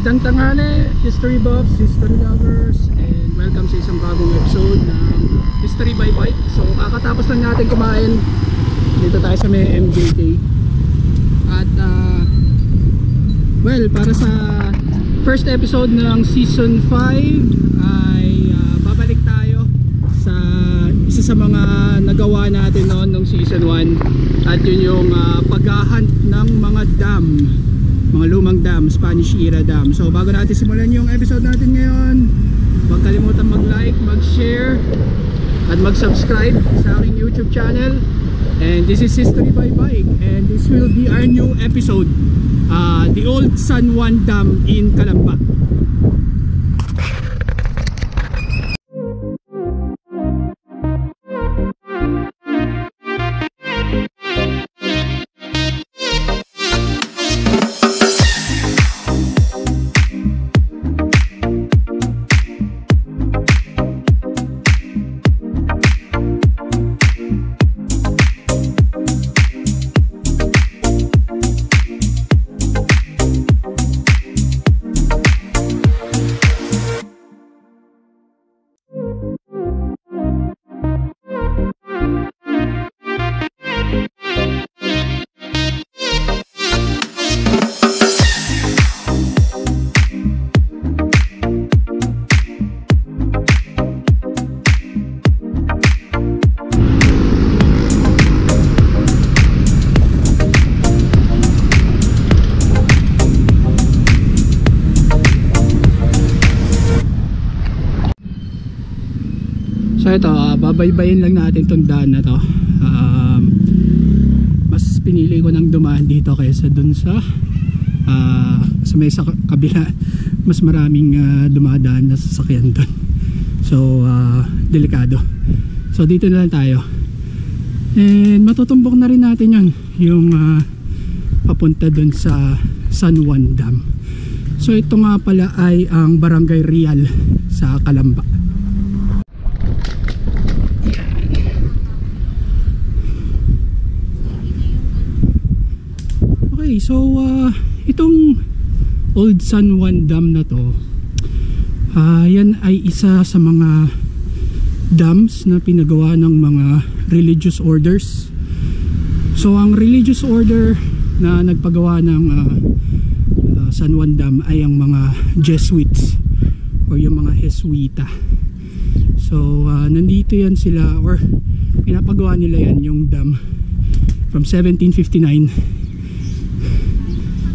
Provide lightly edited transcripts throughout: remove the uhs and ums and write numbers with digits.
Magandang tanghali, history buffs, history lovers, and welcome sa isang bagong episode ng History by Bike. So kakatapos lang natin kumain. Dito tayo sa may MJK. At well, para sa first episode ng season 5 ay babalik tayo sa isa sa mga nagawa natin noon nung season 1. At yun yung paghahunt ng mga dam, mga lumang dam, Spanish era dam. So bago natin simulan yung episode natin ngayon, huwag kalimutan mag-like, mag-share at mag-subscribe sa aking YouTube channel. And this is History by Bike, and this will be our new episode, the old San Juan Dam in Calamba. So ito, babaybayin lang natin itong daan na to. Mas pinili ko nang dumaan dito kaysa dun sa may sa kabila. Mas maraming dumadaan na sasakyan dun. So delikado. So dito na lang tayo. And matutumbok na rin natin yun, yung papunta dun sa San Juan Dam. So ito nga pala ay ang Barangay Real sa Calamba. Okay, so itong old San Juan Dam na to, yan ay isa sa mga dams na pinagawa ng mga religious orders. So ang religious order na nagpagawa ng San Juan Dam ay ang mga Jesuits or yung mga Jesuita. So nandito yan sila, or pinapagawa nila yan, yung dam from 1759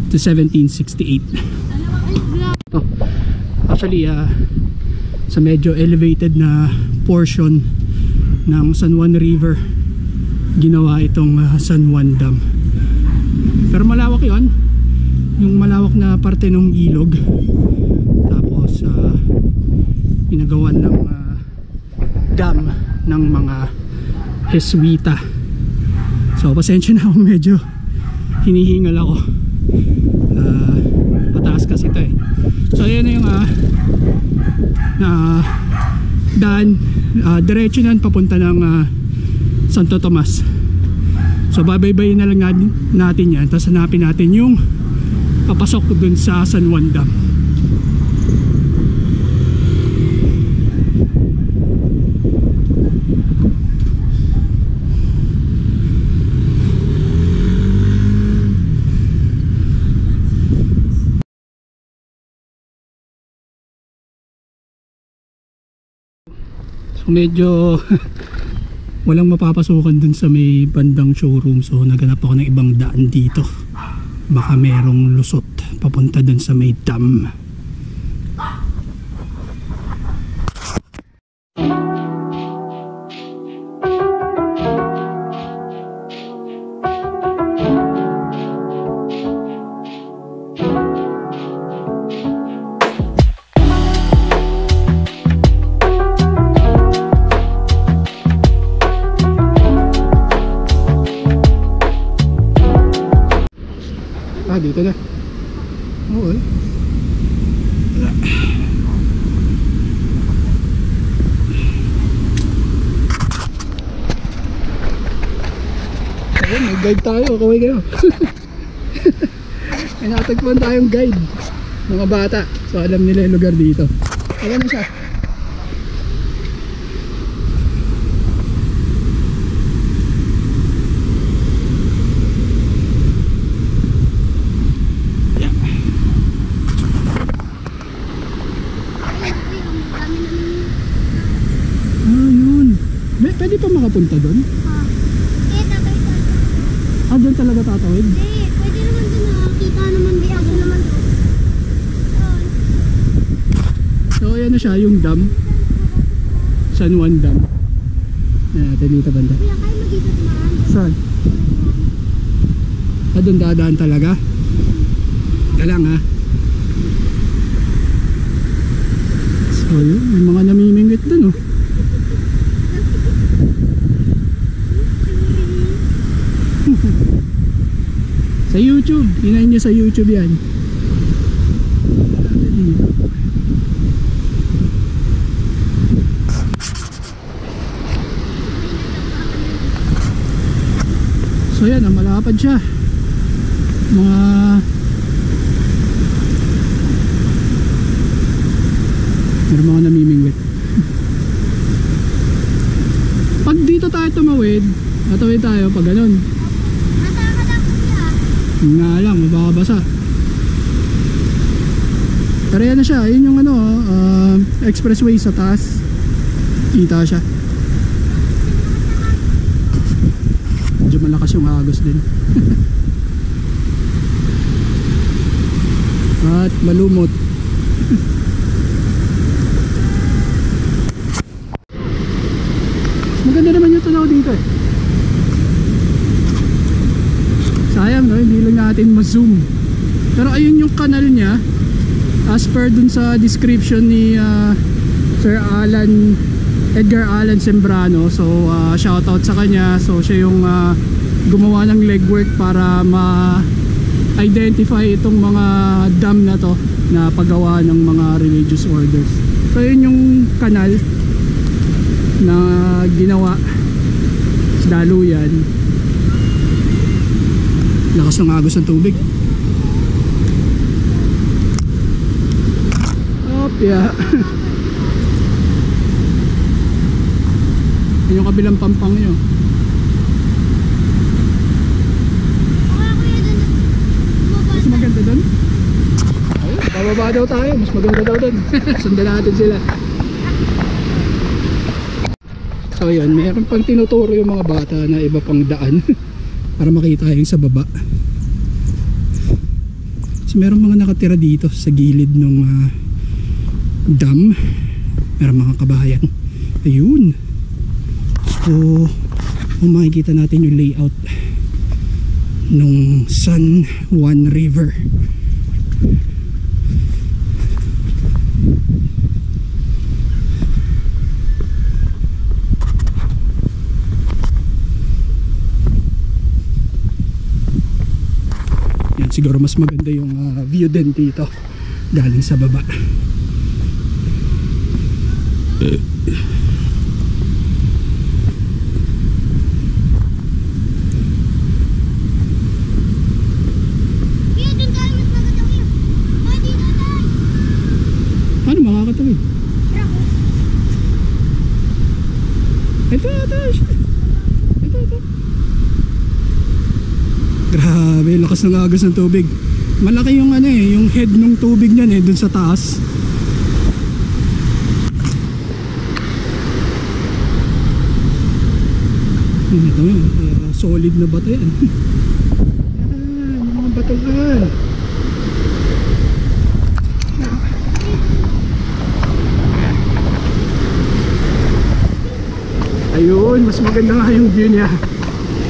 to 1768. Ito, actually sa medyo elevated na portion ng San Juan River ginawa itong San Juan Dam. Pero malawak yon, yung malawak na parte ng ilog. Tapos pinagawan ng dam ng mga Jesuita. So pasensya na kung medyo hinihingal ako. Pataas kasi ito eh. So ayan na yung daan, diretso na papunta ng Santo Tomas. So babaybayin na lang natin yan, tapos hanapin natin yung papasok dun sa San Juan Dam. Medyo walang mapapasukan dun sa may bandang showroom, so naghanap ako ng ibang daan dito, baka merong lusot papunta dun sa may dam. Dito na. Oo eh. Ayun, May guide tayo, kaway kayo. May natagpuan tayong guide. mga bata. So alam nila yung lugar dito. Ayan na siya. Pwede pa makapunta doon? Doon talaga tatawid? Hindi, pwede naman doon nakakita naman di ako naman doon. So ayan na siya, yung dam, San Juan Dam. Ayan natin dito banda. Kuya, kaya mo dito tumaan? Saan? Doon dadaan talaga? Galang ha. So yun, may mga namimingwit doon oh. Sa YouTube, hinahin nyo sa YouTube yan. So yan, malapad siya. Meron mga namimingwit. Pag dito tayo tumawid, tatawid tayo pag ganun. Nga lang, mababasa. Pero yan na siya, yun yung expressway sa taas. Kita siya. Medyo malakas yung agos din. At malumot. Maganda naman yung tunaw dito eh. Sayang no, hindi lang natin ma-zoom. Pero ayun yung kanal niya. As per dun sa description ni Sir Edgar Allan Sembrano. So shoutout sa kanya. So siya yung gumawa ng legwork para ma-identify itong mga dam na to na paggawa ng mga religious orders. So yun yung kanal na ginawa sa daluyan. Lakas ng agos ng tubig. Yeah. Yung kabilang pampang nyo. Mas maganda doon? Ayun, bababa daw tayo. Mas maganda daw doon. Sundan natin sila. So yun, mayroon pang tinuturo yung mga bata na iba pang daan para makita yung sa baba. So meron mga nakatira dito sa gilid ng dam. Meron mga kabahayan. Ayun. So kung makikita natin yung layout ng San Juan River. Yan, siguro mas maganda yung view din dito galing sa baba. Paano makakatawid? Ito. Grabe, lakas ng agos ng tubig. Malaki yung yung head ng tubig niyan dun sa taas. Ito yun, solid na bato yan. Yan, mga batuhan. Ayun, mas maganda nga yung view niya.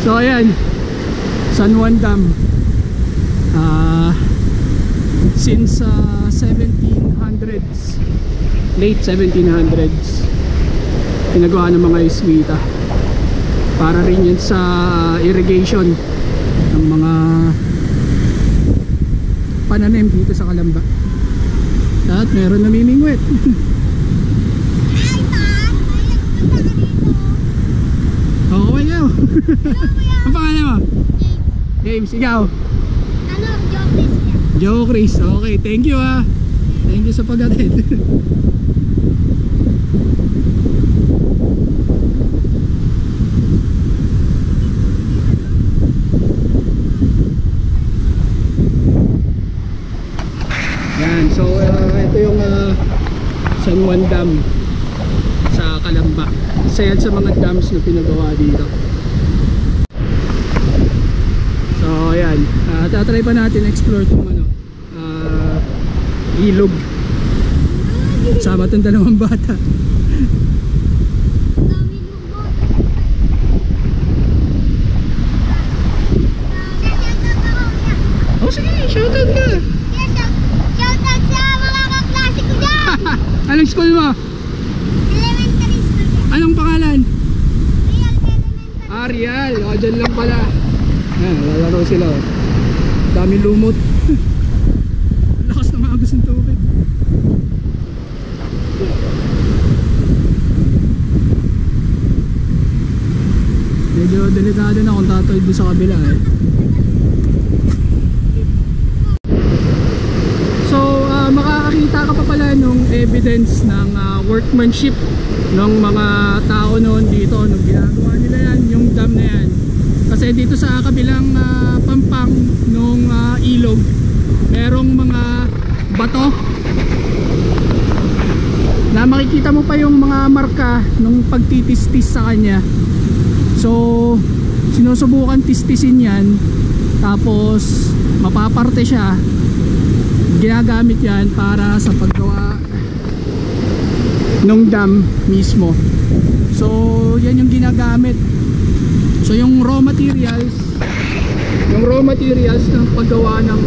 So ayan, San Juan Dam. Since 1700s, late 1700s, pinagawa ng mga Iswita. Para rin yun sa irrigation ng mga pananim dito sa Calamba. At meron namimingwit. Oo, kayo. Ang pangalan mo? James. James, ikaw? Jopis yan. Joe Chris, okay, thank you ah. Thank you sa pag-attend. Yan, so ito yung San Juan Dam sa Calamba. Isa yan sa mga dams na pinagawa dito. So ayan, tatry pa natin explore itong ilog. Sama itong dalawang bata. Oh sige, shoutout ka. Shoutout sa mga kaklase ko dyan! Anong school mo? Elementary school dyan. Anong pangalan? Real Elementary. Arial, o dyan lang pala. Ayan, lalaro sila oh. Daming lumot. Lakas na maagos ng tubig. Medyo delikado na kung tatoy doon sa kabila eh. So makakakita ka pa pala nung evidence ng workmanship ng mga tao noon dito nung ginagawa nila yan, yung dam na yan. Kasi dito sa kabilang pampang nung ilog, merong mga bato na makikita mo pa yung mga marka nung pagtitistis sa kanya. So sinusubukan tistisin yan, tapos mapaparte siya. Ginagamit yan para sa paggawa ng dam mismo. So yan yung ginagamit. So yung raw materials ng paggawa ng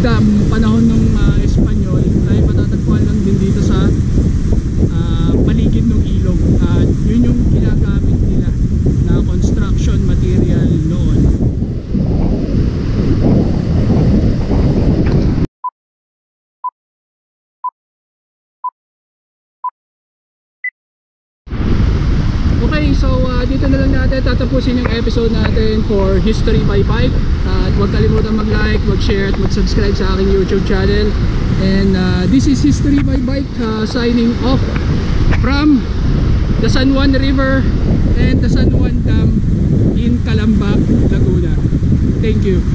dam panahon ng Espanyol ay matatagpuan lang din dito sa paligid ng ilog, at yun yung ginagamit nila na construction material noon. Okay, so dito na lang natin tatapusin yung episode natin for History by Bike. At huwag kalimutan mag-like, mag-share at mag-subscribe sa aking YouTube channel. And this is History by Bike signing off from the San Juan River and the San Juan Dam in Calamba, Laguna. Thank you.